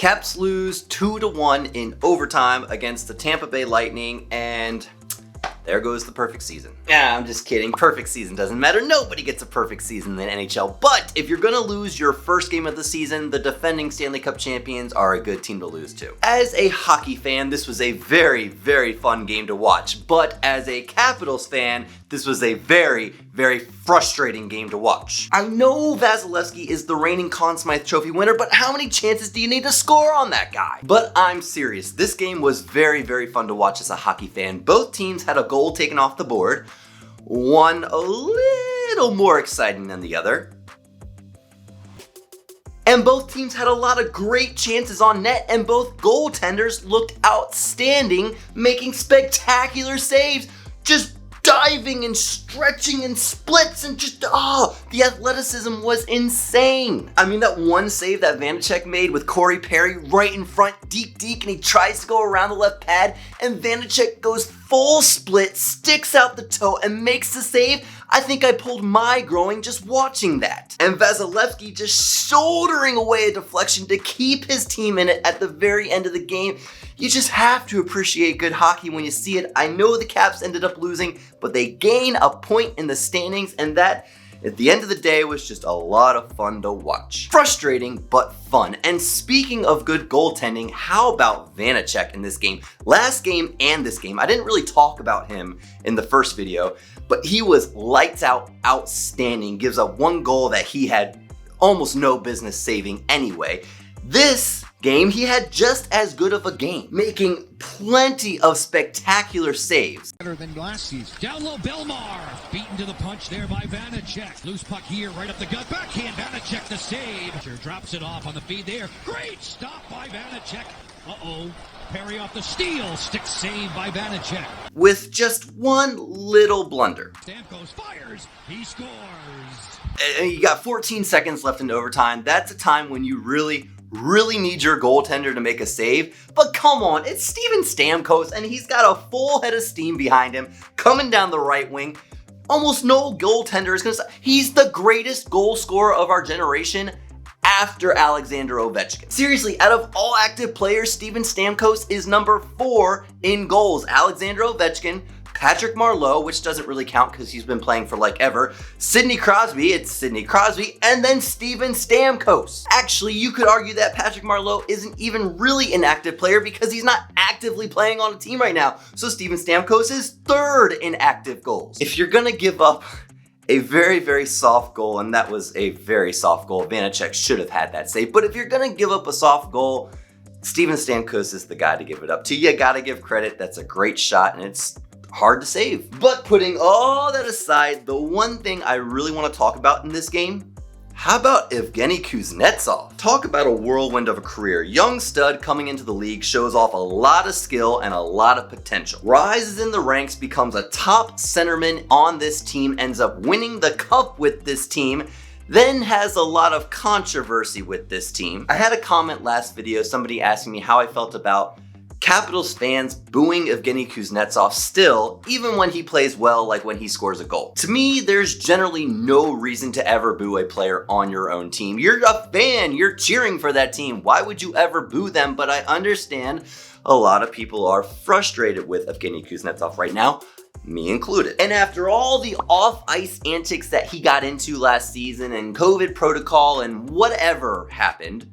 Caps lose 2-1 in overtime against the Tampa Bay Lightning, and there goes the perfect season. Yeah, I'm just kidding. Perfect season doesn't matter. Nobody gets a perfect season in the NHL. But if you're gonna lose your first game of the season, the defending Stanley Cup champions are a good team to lose to. As a hockey fan, this was a very, very fun game to watch. But as a Capitals fan, this was a very, very frustrating game to watch. I know Vasilevsky is the reigning Conn Smythe Trophy winner, but how many chances do you need to score on that guy? But I'm serious. This game was very, very fun to watch as a hockey fan. Both teams had a goal taken off the board. One a little more exciting than the other. And both teams had a lot of great chances on net, and both goaltenders looked outstanding, making spectacular saves, just diving and stretching and splits, and just, the athleticism was insane. I mean, that one save that Vanecek made with Corey Perry right in front, deep deke, and he tries to go around the left pad, and Vanecek goes full split, sticks out the toe, and makes the save. I think I pulled my groin just watching that. And Vasilevsky just shouldering away a deflection to keep his team in it at the very end of the game. You just have to appreciate good hockey when you see it. I know the Caps ended up losing, but they gain a point in the standings, and that, at the end of the day, was just a lot of fun to watch. Frustrating, but fun. And speaking of good goaltending, how about Vanecek in this game? Last game and this game, I didn't really talk about him in the first video, but he was lights out, outstanding. Gives up one goal that he had almost no business saving anyway. This game, he had just as good of a game, making plenty of spectacular saves. Better than last season. Down low, Belmar, beaten to the punch there by Vanecek. Loose puck here, right up the gut, backhand, Vanecek the save. Drops it off on the feed there. Great stop by Vanecek. Perry off the steal, stick save by Vanecek. With just one little blunder. Stamkos fires, he scores. And you got 14 seconds left in overtime. That's a time when you really need your goaltender to make a save. But come on, it's Steven Stamkos, and he's got a full head of steam behind him, coming down the right wing. Almost no goaltender is gonna stop. He's the greatest goal scorer of our generation after Alexander Ovechkin. Seriously, out of all active players, Steven Stamkos is number 4 in goals. Alexander Ovechkin, Patrick Marleau, which doesn't really count because he's been playing for like ever, Sidney Crosby, and then Steven Stamkos. Actually, you could argue that Patrick Marleau isn't even really an active player because he's not actively playing on a team right now. So Steven Stamkos is 3rd in active goals. If you're gonna give up a very, very soft goal, and that was a very soft goal, Vanecek should have had that save, but if you're gonna give up a soft goal, Steven Stamkos is the guy to give it up to. You gotta give credit, that's a great shot, and it's hard to save. But putting all that aside, the one thing I really want to talk about in this game, how about Evgeny Kuznetsov? Talk about a whirlwind of a career. Young stud coming into the league, shows off a lot of skill and a lot of potential. Rises in the ranks, becomes a top centerman on this team, ends up winning the cup with this team, then has a lot of controversy with this team. I had a comment last video, somebody asking me how I felt about Capitals fans booing Evgeny Kuznetsov still, even when he plays well, like when he scores a goal. To me, there's generally no reason to ever boo a player on your own team. You're a fan, you're cheering for that team. Why would you ever boo them? But I understand a lot of people are frustrated with Evgeny Kuznetsov right now, me included. And after all the off-ice antics that he got into last season and COVID protocol and whatever happened,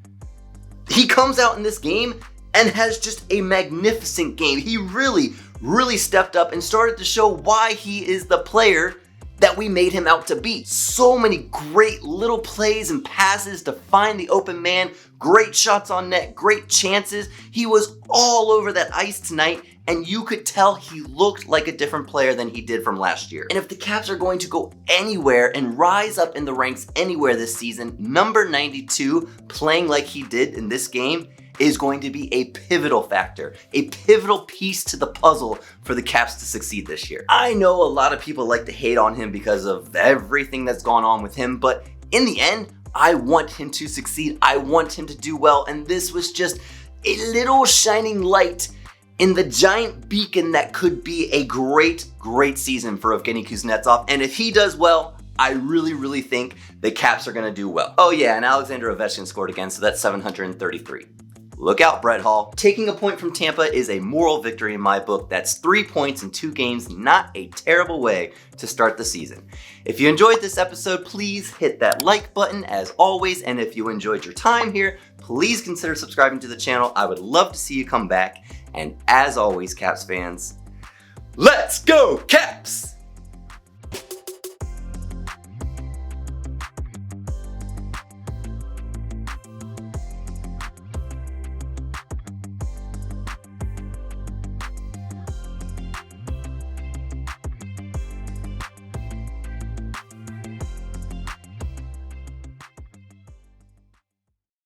he comes out in this game and has just a magnificent game. He really stepped up and started to show why he is the player that we made him out to be. So many great little plays and passes to find the open man, great shots on net, great chances. He was all over that ice tonight, and you could tell he looked like a different player than he did from last year. And if the Caps are going to go anywhere and rise up in the ranks anywhere this season, number 92 playing like he did in this game is going to be a pivotal factor, a pivotal piece to the puzzle for the Caps to succeed this year. I know a lot of people like to hate on him because of everything that's gone on with him, but in the end, I want him to succeed. I want him to do well, and this was just a little shining light in the giant beacon that could be a great season for Evgeny Kuznetsov. And if he does well, I really think the Caps are gonna do well. Oh yeah, and Alexander Ovechkin scored again, so that's 733. Look out, Brett Hall. Taking a point from Tampa is a moral victory in my book. That's 3 points in 2 games, not a terrible way to start the season. If you enjoyed this episode, please hit that like button as always, and if you enjoyed your time here, please consider subscribing to the channel. I would love to see you come back, and as always, Caps fans, let's go Caps!